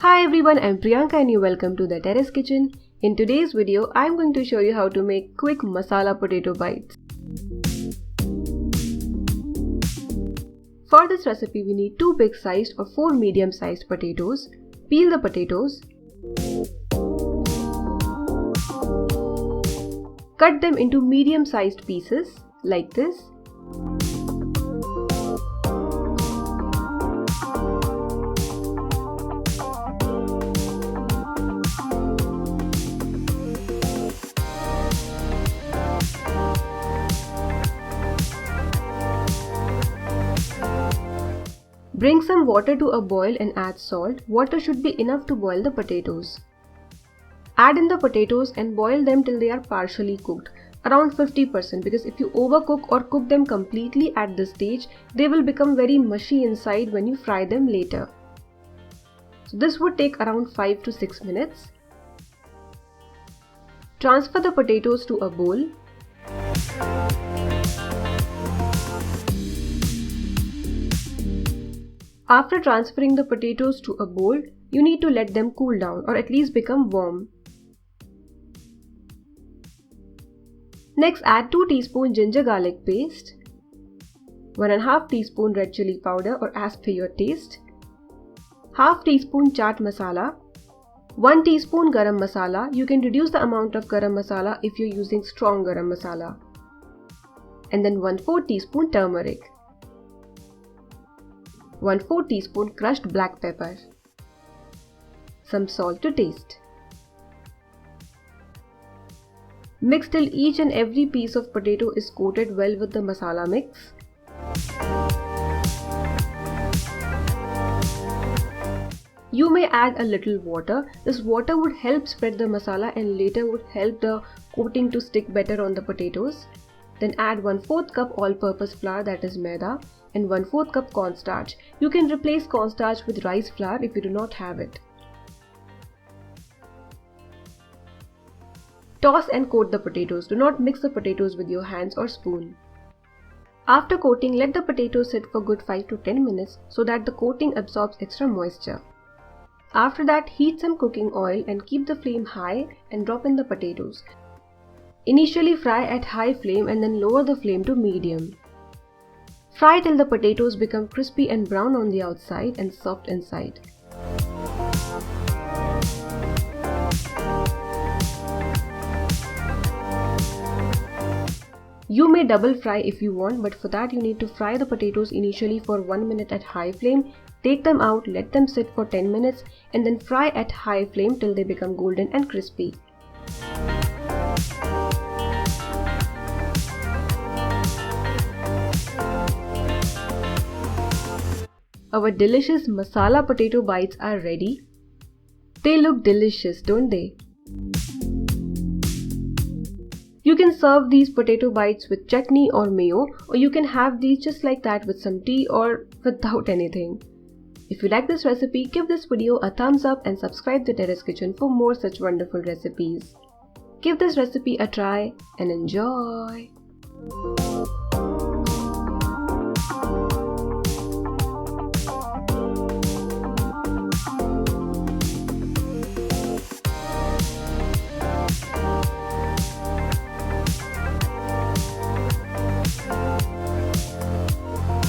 Hi everyone, I'm Priyanka and you welcome to the Terrace Kitchen. In today's video, I'm going to show you how to make quick masala potato bites. For this recipe, we need 2 big-sized or 4 medium-sized potatoes. Peel the potatoes. Cut them into medium-sized pieces like this. Bring some water to a boil and add salt. Water should be enough to boil the potatoes. Add in the potatoes and boil them till they are partially cooked, around 50%, because if you overcook or cook them completely at this stage, they will become very mushy inside when you fry them later. So this would take around 5 to 6 minutes. Transfer the potatoes to a bowl. After transferring the potatoes to a bowl, you need to let them cool down or at least become warm. Next, add 2 teaspoons ginger garlic paste, 1.5 teaspoon red chilli powder or as per your taste, half teaspoon chaat masala, 1 teaspoon garam masala. You can reduce the amount of garam masala if you're using strong garam masala, and then 1/4 teaspoon turmeric, 1/4 teaspoon crushed black pepper, some salt to taste. Mix till each and every piece of potato is coated well with the masala mix. You may add a little water. This water would help spread the masala and later would help the coating to stick better on the potatoes. Then add 1/4 cup all-purpose flour, that is maida, and 1/4 cup cornstarch. You can replace cornstarch with rice flour if you do not have it. Toss and coat the potatoes. Do not mix the potatoes with your hands or spoon. After coating, let the potatoes sit for good 5 to 10 minutes so that the coating absorbs extra moisture. After that, heat some cooking oil and keep the flame high and drop in the potatoes. Initially fry at high flame and then lower the flame to medium. Fry till the potatoes become crispy and brown on the outside and soft inside. You may double fry if you want, but for that you need to fry the potatoes initially for 1 minute at high flame, take them out, let them sit for 10 minutes and then fry at high flame till they become golden and crispy. Our delicious masala potato bites are ready. They look delicious, don't they? You can serve these potato bites with chutney or mayo, or you can have these just like that with some tea or without anything. If you like this recipe, give this video a thumbs up and subscribe to Terrace Kitchen for more such wonderful recipes. Give this recipe a try and enjoy!